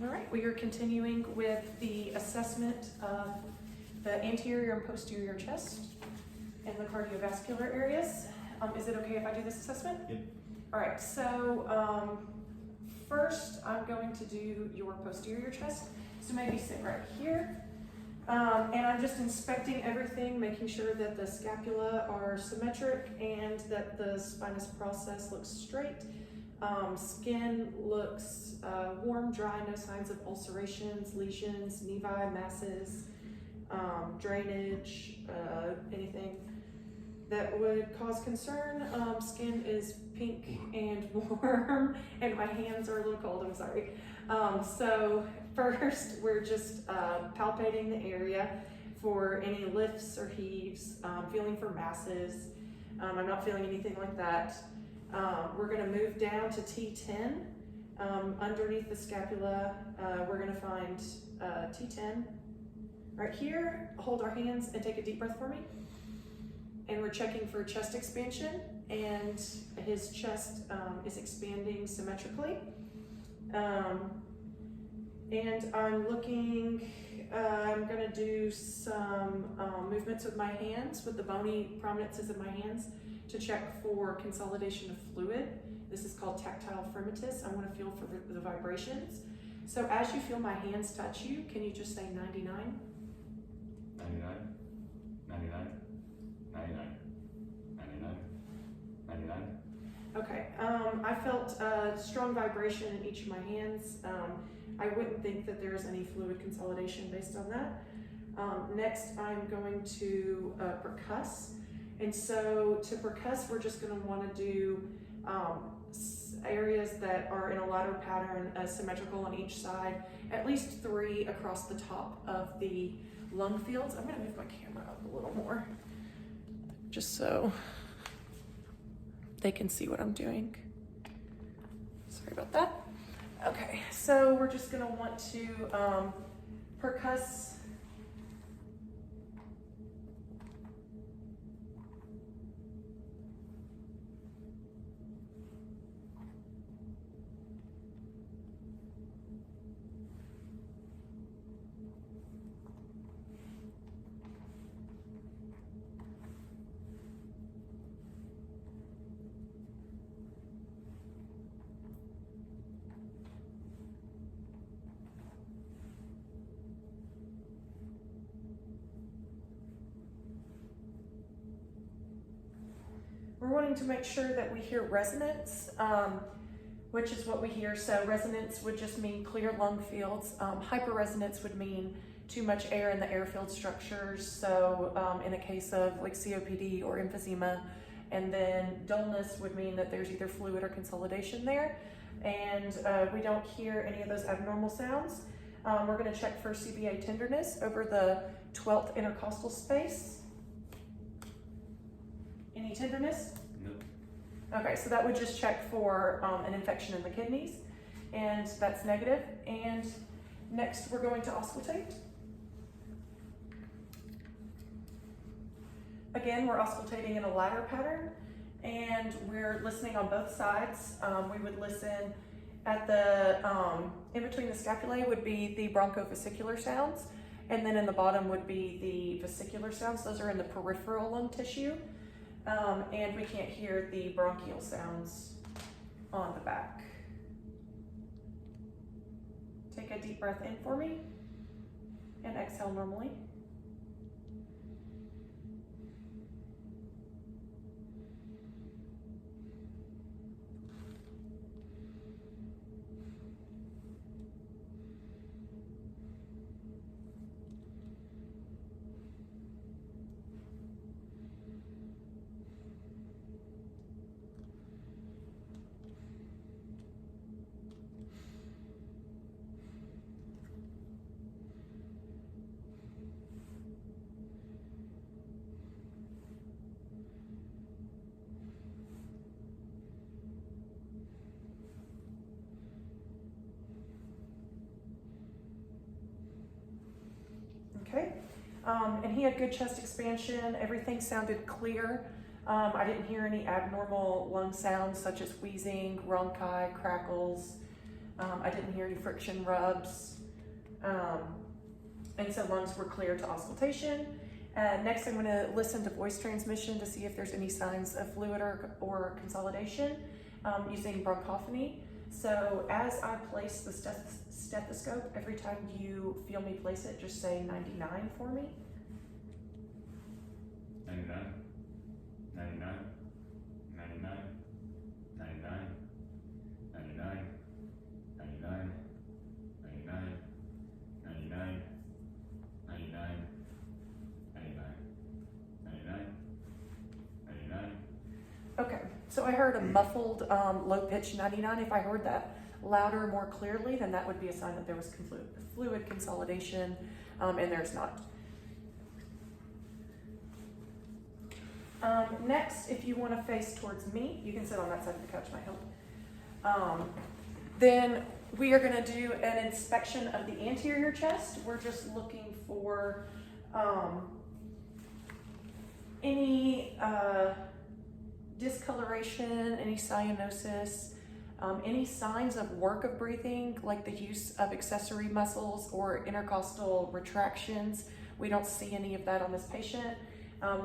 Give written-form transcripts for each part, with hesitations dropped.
All right, we are continuing with the assessment of the anterior and posterior chest and the cardiovascular areas. Is it okay if I do this assessment? Yep. All right, so first I'm going to do your posterior chest. So maybe sit right here. And I'm just inspecting everything, making sure that the scapula are symmetric and that the spinous process looks straight. Skin looks warm, dry, no signs of ulcerations, lesions, nevi, masses, drainage, anything that would cause concern. Skin is pink and warm, and my hands are a little cold, I'm sorry. So first, we're just palpating the area for any lifts or heaves, feeling for masses. I'm not feeling anything like that. We're gonna move down to T10. Underneath the scapula, we're gonna find T10. Right here, hold our hands and take a deep breath for me. And we're checking for chest expansion, and his chest is expanding symmetrically. And I'm looking, I'm gonna do some movements with my hands, with the bony prominences of my hands, to check for consolidation of fluid. This is called tactile fremitus. I want to feel for the vibrations. So as you feel my hands touch you, can you just say 99? 99, 99, 99, 99, 99. Okay, I felt strong vibration in each of my hands. I wouldn't think that there's any fluid consolidation based on that. Next, I'm going to percuss. And so to percuss, we're just going to want to do areas that are in a ladder pattern, symmetrical on each side, at least 3 across the top of the lung fields. I'm going to move my camera up a little more, just so they can see what I'm doing. Sorry about that. Okay, so we're just going to want to percuss. We're wanting to make sure that we hear resonance, which is what we hear. So resonance would just mean clear lung fields. Hyperresonance would mean too much air in the airfield structures. So in a case of like COPD or emphysema, and then dullness would mean that there's either fluid or consolidation there. And we don't hear any of those abnormal sounds. We're gonna check for CBA tenderness over the 12th intercostal space. Any tenderness? Nope. Okay, so that would just check for an infection in the kidneys, and that's negative. And next we're going to auscultate. Again, we're auscultating in a ladder pattern, and we're listening on both sides. We would listen at the, in between the scapulae would be the bronchovesicular sounds, and then in the bottom would be the vesicular sounds. Those are in the peripheral lung tissue. And we can't hear the bronchial sounds on the back. Take a deep breath in for me and exhale normally. Okay, and he had good chest expansion. Everything sounded clear. I didn't hear any abnormal lung sounds such as wheezing, rhonchi, crackles. I didn't hear any friction rubs. And so lungs were clear to auscultation. Next, I'm going to listen to voice transmission to see if there's any signs of fluid or consolidation using bronchophony. So as I place the stethoscope, every time you feel me place it, just say 99 for me. 99, 99, 99, 99, 99, 99, 99, 99, 99, 99, 99. Okay, so I heard a muffled, low pitch 99. If I heard that louder, more clearly, then that would be a sign that there was fluid consolidation, and there's not. Next, if you want to face towards me, you can sit on that side of the couch, might help. Then we are going to do an inspection of the anterior chest. We're just looking for any discoloration, any cyanosis, any signs of work of breathing, like the use of accessory muscles or intercostal retractions. We don't see any of that on this patient.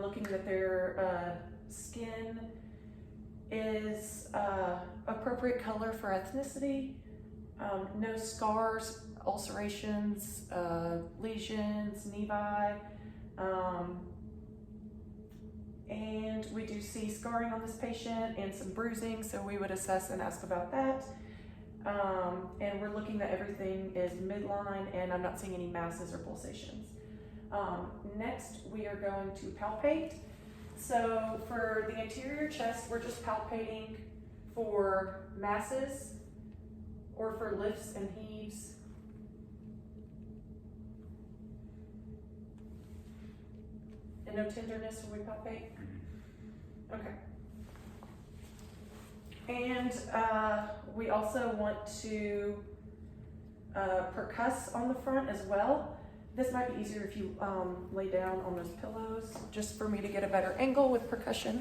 Looking that their skin is appropriate color for ethnicity, no scars, ulcerations, lesions, nevi, and we do see scarring on this patient and some bruising, so we would assess and ask about that. And we're looking that everything is midline, and I'm not seeing any masses or pulsations. Next, we are going to palpate. So for the anterior chest, we're just palpating for masses or for lifts and heaves. And no tenderness when we palpate? Okay. And we also want to percuss on the front as well. This might be easier if you lay down on those pillows, just for me to get a better angle with percussion.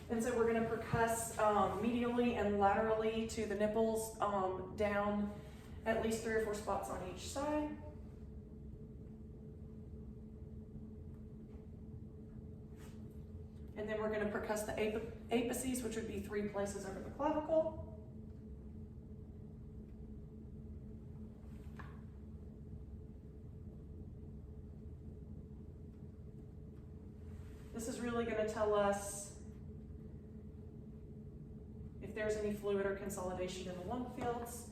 And so we're going to percuss medially and laterally to the nipples, down at least 3 or 4 spots on each side. And then we're going to percuss the apices, which would be 3 places over the clavicle. This is really going to tell us if there's any fluid or consolidation in the lung fields.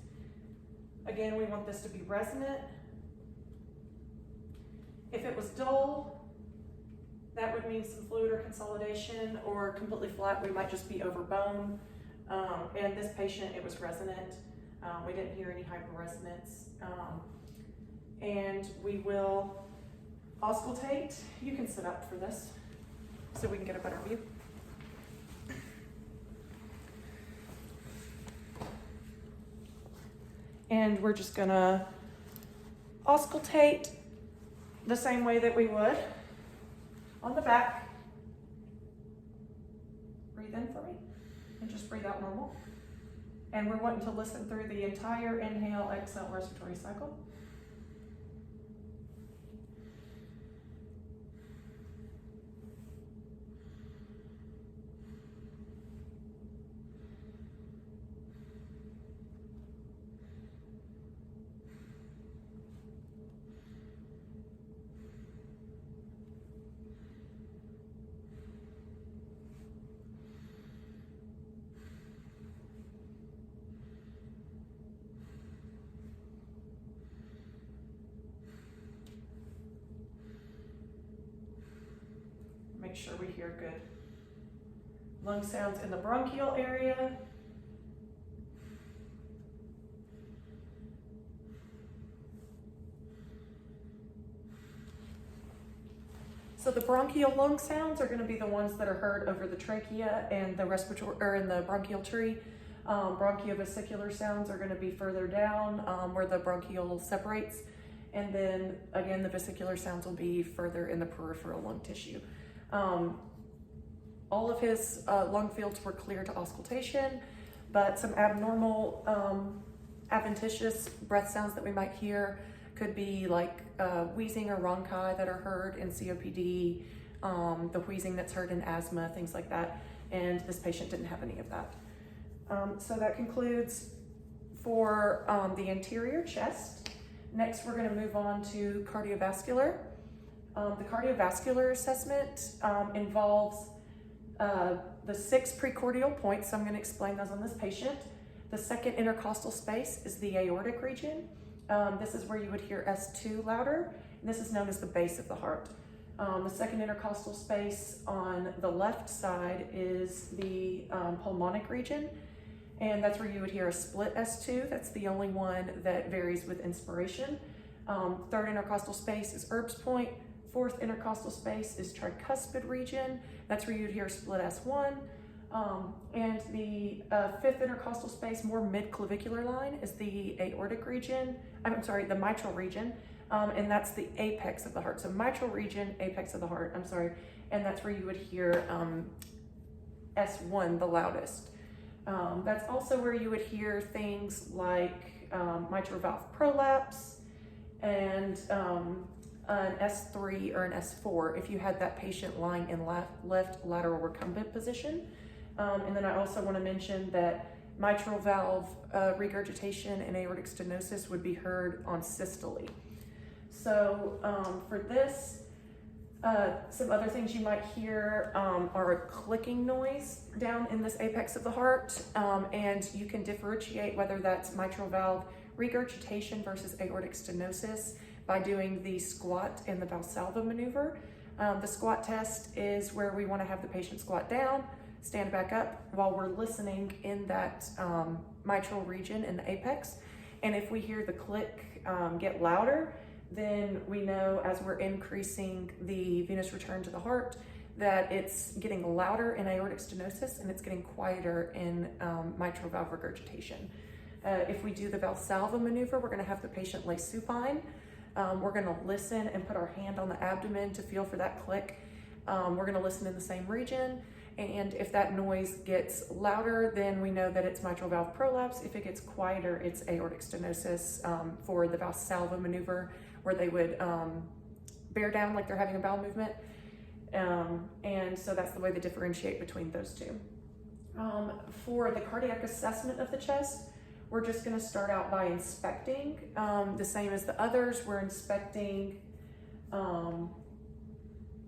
Again, we want this to be resonant. If it was dull, that would mean some fluid or consolidation, or completely flat, we might just be over bone. And this patient, it was resonant. We didn't hear any hyperresonance. And we will auscultate. You can sit up for this so we can get a better view. And we're just gonna auscultate the same way that we would on the back. Breathe in for me and just breathe out normal. And we're wanting to listen through the entire inhale, exhale respiratory cycle. Make sure we hear good lung sounds in the bronchial area. So the bronchial lung sounds are going to be the ones that are heard over the trachea and the respiratory, or in the bronchial tree. Bronchiovesicular sounds are going to be further down where the bronchiole separates. And then again, the vesicular sounds will be further in the peripheral lung tissue. all of his lung fields were clear to auscultation, but some abnormal adventitious breath sounds that we might hear could be like wheezing or rhonchi that are heard in COPD, the wheezing that's heard in asthma, things like that. And this patient didn't have any of that. So that concludes for the anterior chest. Next, we're going to move on to cardiovascular. The cardiovascular assessment involves the 6 precordial points. So I'm going to explain those on this patient. The second intercostal space is the aortic region. This is where you would hear S2 louder. And this is known as the base of the heart. The second intercostal space on the left side is the pulmonic region. And that's where you would hear a split S2. That's the only one that varies with inspiration. Third intercostal space is Erb's point. Fourth intercostal space is tricuspid region. That's where you'd hear split S1. And the fifth intercostal space, more mid-clavicular line, is the aortic region. The mitral region. And that's the apex of the heart. So mitral region, apex of the heart, and that's where you would hear S1 the loudest. That's also where you would hear things like mitral valve prolapse and an S3 or an S4 if you had that patient lying in left lateral recumbent position. And then I also want to mention that mitral valve regurgitation and aortic stenosis would be heard on systole. So for this, some other things you might hear are a clicking noise down in this apex of the heart, and you can differentiate whether that's mitral valve regurgitation versus aortic stenosis by doing the squat and the Valsalva maneuver. The squat test is where we want to have the patient squat down, stand back up while we're listening in that mitral region in the apex. And if we hear the click get louder, then we know as we're increasing the venous return to the heart that it's getting louder in aortic stenosis and it's getting quieter in mitral valve regurgitation. If we do the Valsalva maneuver, we're going to have the patient lay supine. We're going to listen and put our hand on the abdomen to feel for that click. We're going to listen in the same region. And if that noise gets louder, then we know that it's mitral valve prolapse. If it gets quieter, it's aortic stenosis for the Valsalva maneuver, where they would bear down like they're having a bowel movement. And so that's the way they differentiate between those two. For the cardiac assessment of the chest, we're just going to start out by inspecting. The same as the others, we're inspecting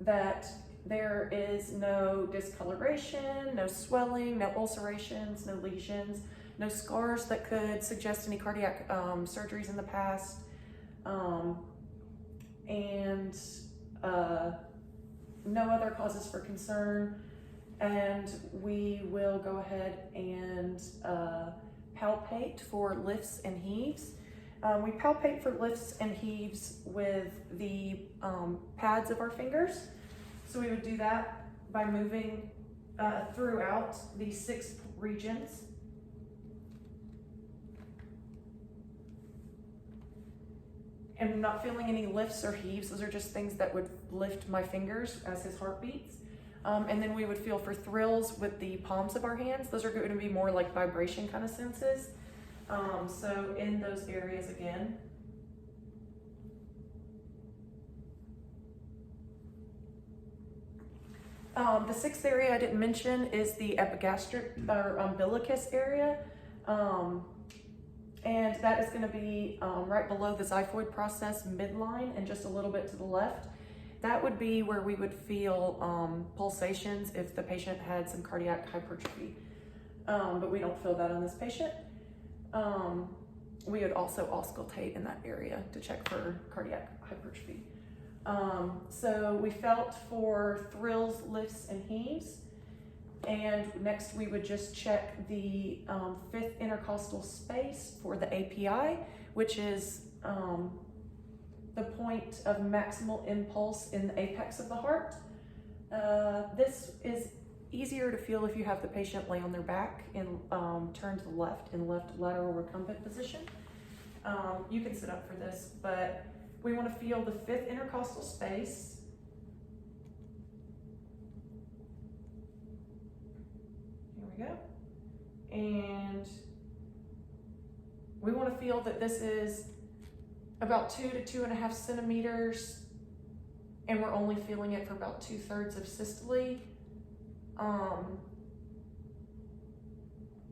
that there is no discoloration, no swelling, no ulcerations, no lesions, no scars that could suggest any cardiac surgeries in the past, and no other causes for concern. And we will go ahead and palpate for lifts and heaves. We palpate for lifts and heaves with the pads of our fingers. So we would do that by moving throughout these 6 regions. And not feeling any lifts or heaves. Those are just things that would lift my fingers as his heart beats. And then we would feel for thrills with the palms of our hands. Those are going to be more like vibration kind of senses. So in those areas again. The 6th area I didn't mention is the epigastric or umbilicus area. And that is going to be right below the xiphoid process midline and just a little bit to the left. That would be where we would feel pulsations if the patient had some cardiac hypertrophy. But we don't feel that on this patient. We would also auscultate in that area to check for cardiac hypertrophy. So we felt for thrills, lifts, and heaves. And next we would just check the 5th intercostal space for the API, which is the point of maximal impulse in the apex of the heart. This is easier to feel if you have the patient lay on their back and turn to the left in left lateral recumbent position. You can sit up for this, but we want to feel the 5th intercostal space. we go. And we want to feel that this is about 2 to 2.5 centimeters, and we're only feeling it for about 2/3 of systole.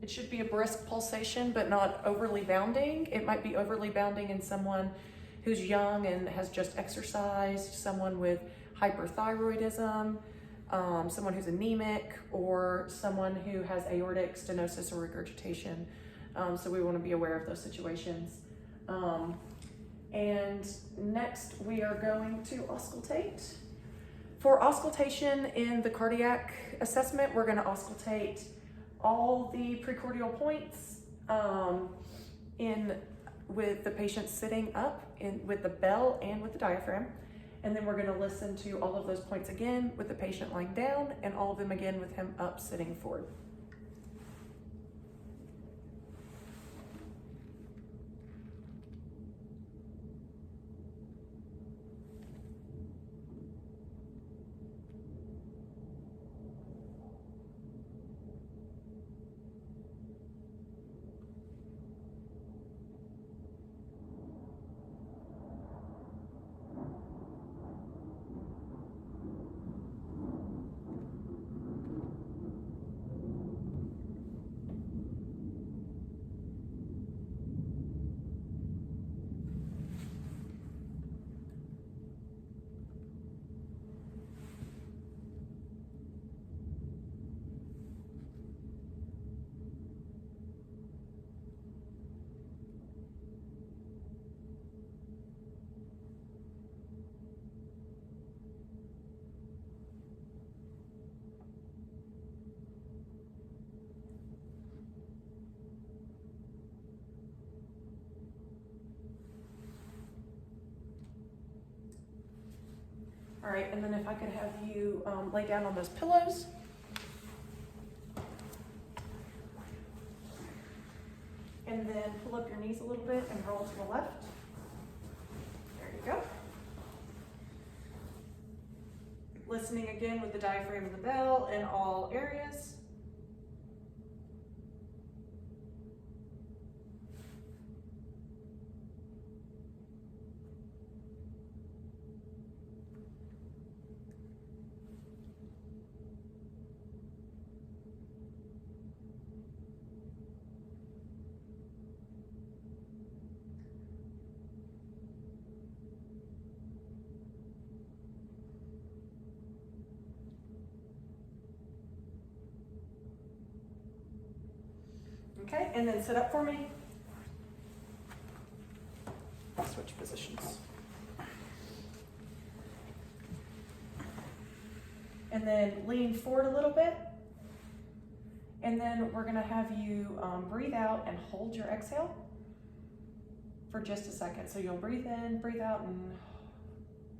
It should be a brisk pulsation, but not overly bounding. It might be overly bounding in someone who's young and has just exercised, someone with hyperthyroidism, someone who's anemic, or someone who has aortic stenosis or regurgitation. So we want to be aware of those situations. And next we are going to auscultate. For auscultation in the cardiac assessment, we're going to auscultate all the precordial points with the patient sitting up with the bell and with the diaphragm. And then we're going to listen to all of those points again with the patient lying down, and all of them again with him up sitting forward. All right, and then if I could have you lay down on those pillows. And then pull up your knees a little bit and roll to the left. There you go. Listening again with the diaphragm and the bell in all areas. Okay, and then sit up for me. I'll switch positions. And then lean forward a little bit. And then we're gonna have you breathe out and hold your exhale for just a second. So you'll breathe in, breathe out, and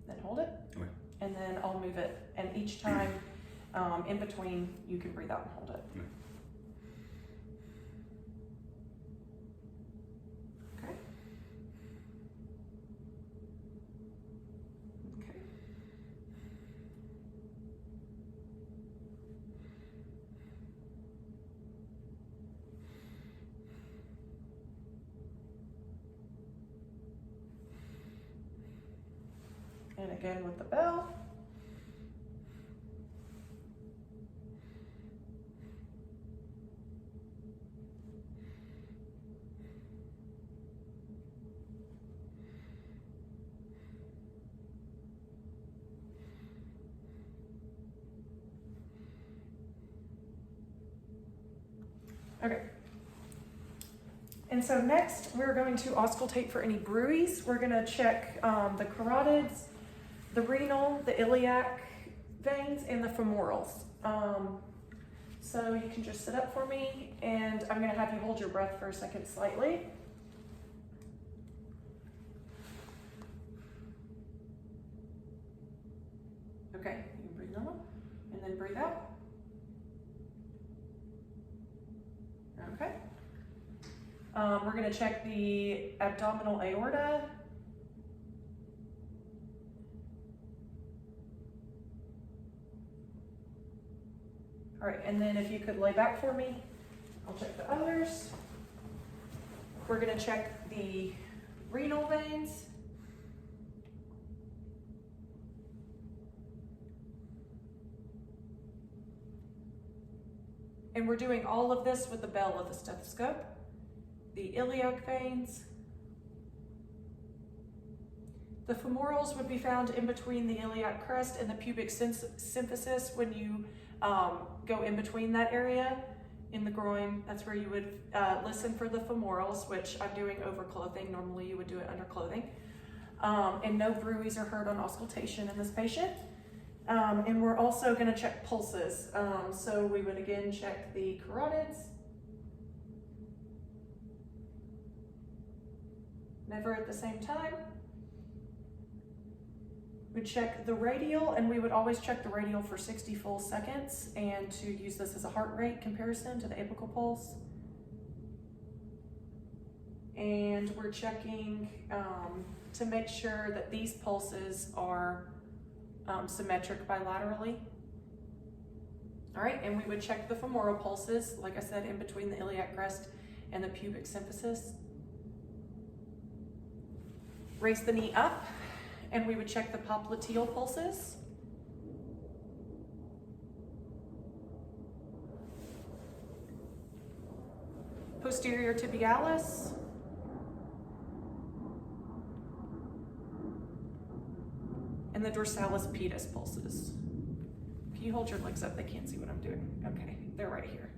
then hold it. Okay. And then I'll move it. And each time in between, you can breathe out and hold it. Okay. And again with the bell. Okay. And so next we're going to auscultate for any bruits. We're going to check the carotids, the renal, the iliac veins, and the femorals. So you can just sit up for me, and I'm going to have you hold your breath for a second slightly. Okay, you can breathe normal, and then breathe out. Okay. We're going to check the abdominal aorta. All right, and then if you could lay back for me, I'll check the others. We're gonna check the renal veins. And we're doing all of this with the bell of the stethoscope. The iliac veins. The femorals would be found in between the iliac crest and the pubic symphysis when you go in between that area in the groin. That's where you would listen for the femorals, which I'm doing over clothing. Normally you would do it under clothing. And no bruits are heard on auscultation in this patient. And we're also going to check pulses. So we would again check the carotids. Never at the same time. We'd check the radial, and we would always check the radial for 60 full seconds, and to use this as a heart rate comparison to the apical pulse. And we're checking to make sure that these pulses are symmetric bilaterally. All right, and we would check the femoral pulses, like I said, in between the iliac crest and the pubic symphysis. Raise the knee up, and we would check the popliteal pulses. Posterior tibialis. And the dorsalis pedis pulses. If you hold your legs up, they can't see what I'm doing. Okay, they're right here.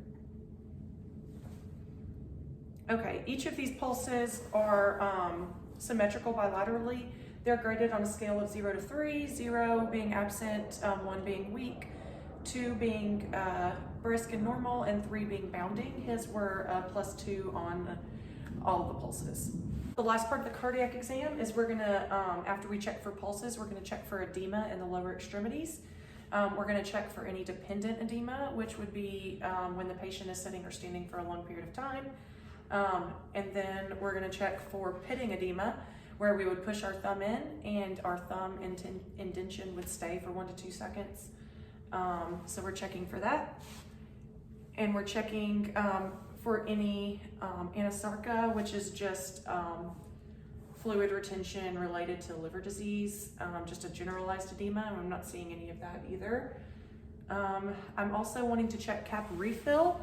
Okay, each of these pulses are symmetrical bilaterally. They're graded on a scale of 0 to 3, 0 being absent, 1 being weak, 2 being brisk and normal, and 3 being bounding. His were +2 on all the pulses. The last part of the cardiac exam is we're gonna, after we check for pulses, we're gonna check for edema in the lower extremities. We're gonna check for any dependent edema, which would be when the patient is sitting or standing for a long period of time. And then we're gonna check for pitting edema, where we would push our thumb in and our thumb indention would stay for 1 to 2 seconds. So we're checking for that. And we're checking for any anasarca, which is just fluid retention related to liver disease, just a generalized edema. I'm not seeing any of that either. I'm also wanting to check cap refill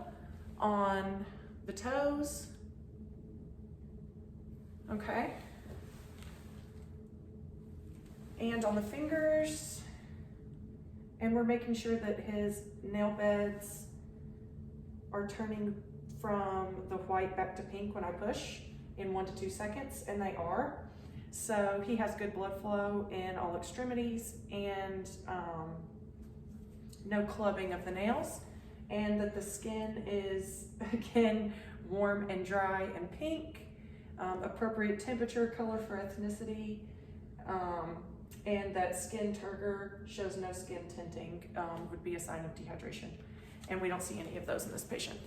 on the toes. Okay. And on the fingers. And we're making sure that his nail beds are turning from the white back to pink when I push in 1 to 2 seconds, and they are. So he has good blood flow in all extremities and no clubbing of the nails, and that the skin is, again, warm and dry and pink, appropriate temperature, color for ethnicity, and that skin turgor shows no skin tinting would be a sign of dehydration. And we don't see any of those in this patient.